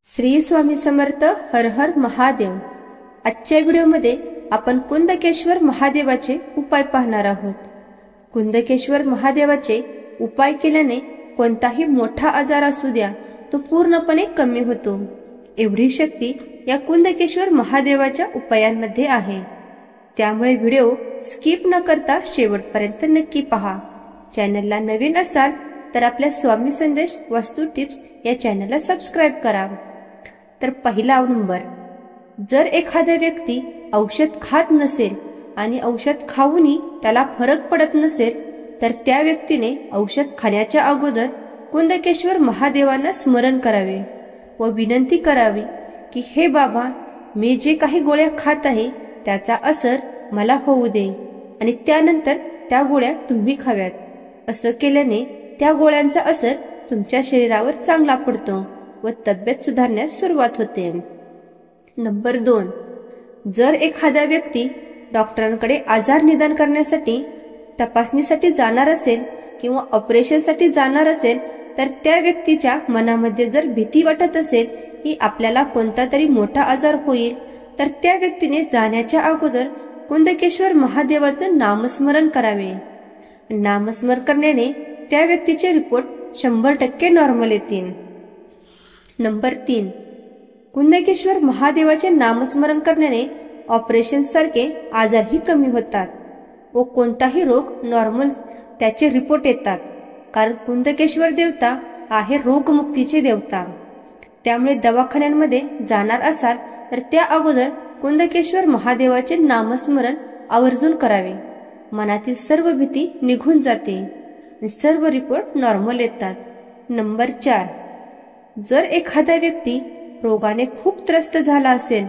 श्री स्वामी समर्थ. हर हर महादेव. आजच्या व्हिडिओमध्ये आपण कुंदकेश्वर महादेवाचे उपाय पाहणार आहोत. कुंदकेश्वर महादेवाचे उपाय केल्याने कोणताही मोठा आजार असू द्या तो पूर्णपणे कमी होतो. एवढी शक्ती या कुंदकेश्वर महादेवाच्या उपायांमध्ये आहे. त्यामुळे व्हिडिओ स्किप न करता शेवटपर्यंत नक्की पहा. चॅनलला नवीन असाल तर आपल्या स्वामी संदेश वास्तू टिप्स या चॅनलला सबस्क्राइब करा. तर पहिला नंबर, जर एखादा व्यक्ती औषध खात नसेल आणि औषध खाऊनही त्याला फरक पडत नसेल तर त्या व्यक्तीने औषध खाण्याच्या अगोदर कुंदकेश्वर महादेवांना स्मरण करावे व विनंती करावी की हे बाबा, मी जे काही गोळ्या खात आहे त्याचा असर मला होऊ दे आणि त्यानंतर त्या गोळ्या तुम्ही खाव्यात. असं केल्याने त्या गोळ्यांचा असर तुमच्या शरीरावर चांगला पडतो व तब्येत सुधारण्यास सुरुवात होते. नंबर 2, जर एखादा व्यक्ती डॉक्टरांकडे आजार निदान करण्यासाठी तपासणीसाठी जाणार असेल किंवा ऑपरेशनसाठी जाणार असेल तर त्या व्यक्तीच्या मनामध्ये जर भीती वाटत असेल की आपल्याला कोणता तरी मोठा आजार होईल तर त्या व्यक्तीने जाण्याच्या अगोदर कुंदकेश्वर महादेवाचे नामस्मरण करावे. नामस्मरण करण्याने त्या व्यक्तीचे रिपोर्ट 100% नॉर्मल येतील. नंबर 3, कुंदकेश्वर महादेवाचे नामस्मरण करण्याने ऑपरेशन सारखे आजारही कमी होतात व कोणताही रोग नॉर्मल त्याचे रिपोर्ट येतात. कारण कुंदकेश्वर देवता आहे रोगमुक्तीचे देवता. त्यामुळे दवाखान्यांमध्ये जाणार असाल तर त्या अगोदर कुंदकेश्वर महादेवाचे नामस्मरण आवर्जून करावे. मनातील सर्व भीती निघून जाते आणि सर्व रिपोर्ट नॉर्मल येतात. नंबर 4, जर एखादा व्यक्ती रोगाने खूप त्रस्त झाला असेल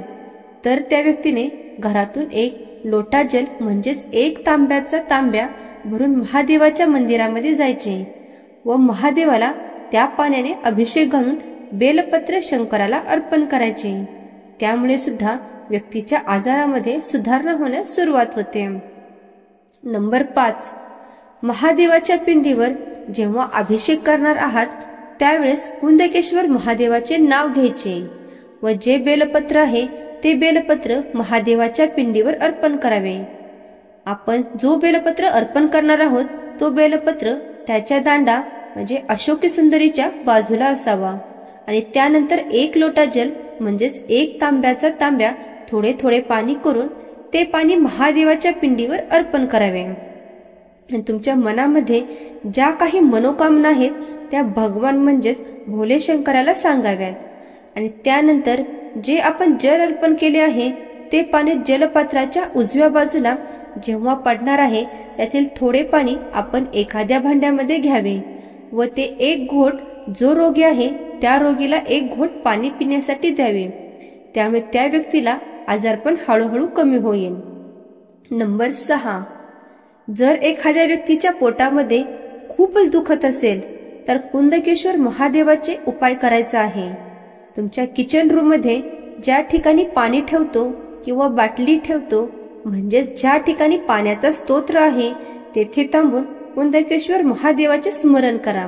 तर त्या व्यक्तीने घरातून 1 लोटा जल म्हणजेच 1 तांब्याचा तांब्या भरून महादेवाच्या मंदिरामध्ये जायचे व महादेवाला त्या पाण्याने अभिषेक घालून बेलपत्र शंकराला अर्पण करायचे. त्यामुळे सुद्धा व्यक्तीच्या आजारामध्ये सुधारणा होण्यास सुरुवात होते. नंबर 5, महादेवाच्या पिंडीवर जेव्हा अभिषेक करणार आहात त्यावेळेस कुंदकेश्वर महादेवाचे नाव घ्यायचे व जे बेलपत्र आहे ते बेलपत्र महादेवाच्या पिंडीवर अर्पण करावे. आपण जो बेलपत्र अर्पण करणार आहोत तो बेलपत्र त्याच्या दांडा म्हणजे अशोक सुंदरीच्या बाजूला असावा आणि त्यानंतर 1 लोटा जल म्हणजेच 1 तांब्याचा तांब्या थोडे थोडे पाणी करून ते पाणी महादेवाच्या पिंडीवर अर्पण करावे. आणि तुमच्या मनामध्ये ज्या काही मनोकामना आहेत त्या भगवान म्हणजेच भोले शंकराला सांगाव्यात आणि त्यानंतर जे आपण जल अर्पण केले आहे ते पाणी जलपात्राच्या उजव्या बाजूला जेव्हा पडणार आहे त्यातील थोडे पाणी आपण एखाद्या भांड्यामध्ये घ्यावे व ते 1 घोट जो रोगी आहे त्या रोगीला 1 घोट पाणी पिण्यासाठी द्यावे. त्यामुळे त्या व्यक्तीला आजारपण हळूहळू कमी होईल. नंबर 6, जर एखाद्या व्यक्तीच्या पोटामध्ये खूपच दुखत असेल तर कुंदकेश्वर महादेवाचे उपाय करायचा आहे. तुमच्या किचन रूम मध्ये ज्या ठिकाणी पाणी ठेवतो किंवा बाटली ठेवतो म्हणजे ज्या ठिकाणी पाण्याचा स्तोत्र आहे तेथे थांबून कुंदकेश्वर महादेवाचे स्मरण करा.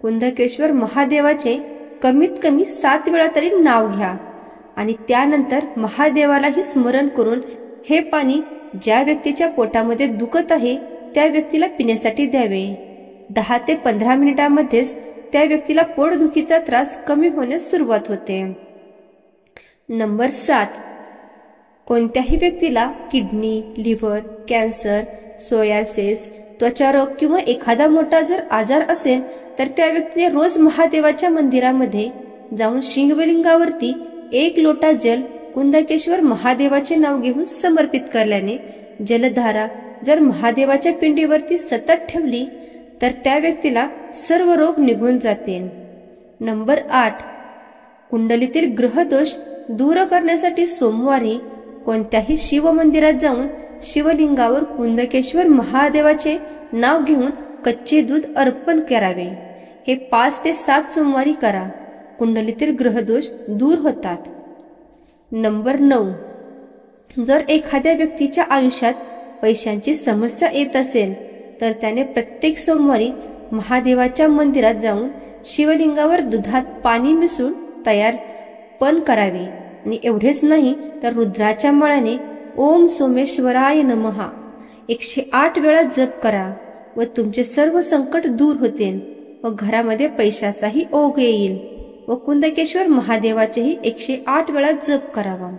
कुंदकेश्वर महादेवाचे कमीत कमी 7 वेळा तरी नाव घ्या आणि त्यानंतर महादेवालाही स्मरण करून हे पाणी ज्या व्यक्तीच्या पोटामध्ये दुखत आहे त्या व्यक्तीला पिण्यासाठी द्यावे. 10 ते 15 मिनिटांमध्येच त्या व्यक्तीला पोटदुखीचा त्रास कमी होण्यास सुरुवात होते. नंबर 7, कोणत्याही व्यक्तीला किडनी, लिव्हर, कॅन्सर, सोयासिस, त्वचारोग किंवा एखादा मोठा जर आजार असेल तर त्या व्यक्तीने रोज महादेवाच्या मंदिरामध्ये जाऊन शिवलिंगावरती 1 लोटा जल कुंदकेश्वर महादेवाचे नाव घेऊन समर्पित करल्याने जलधारा जर महादेवाच्या पिंडीवरती सतत ठेवली तर त्या व्यक्तीला सर्व रोग निघून जातील. नंबर 8, कुंडलीतील ग्रहदोष दूर करण्यासाठी सोमवारी कोणत्याही शिव मंदिरात जाऊन शिवलिंगावर कुंदकेश्वर महादेवाचे नाव घेऊन कच्चे दूध अर्पण करावे. हे 5 ते 7 सोमवारी करा. कुंडलीतील ग्रहदोष दूर होतात. नंबर 9, जर एखाद्या व्यक्तीच्या आयुष्यात पैशांची समस्या येत असेल तर त्याने प्रत्येक सोमवारी महादेवाच्या मंदिरात जाऊन शिवलिंगावर दुधात पाणी मिसळून तयार पण करावे आणि एवढेच नाही तर रुद्राच्या माळाने ओम सोमेश्वराय नमः 108 वेळा जप करा व तुमचे सर्व संकट दूर होतील व घरामध्ये पैशाचाही ओघ येईल व कुंदकेश्वर महादेवाचेही 108 वेळा जप करावा।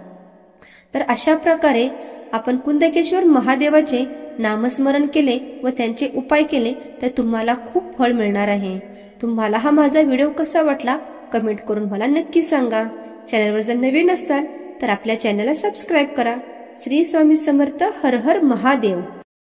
तर अशा प्रकारे आपण कुंदकेश्वर महादेवाचे नामस्मरण केले व त्यांचे उपाय केले तर तुम्हाला खूप फळ मिळणार आहे। तुम्हाला हा माझा व्हिडिओ कसा वाटला कमेंट करून मला नक्की सांगा। चॅनलवर जर नवीन असाल तर आपल्या चॅनलला सबस्क्राईब करा। श्री स्वामी समर्थ। हर हर महादेव।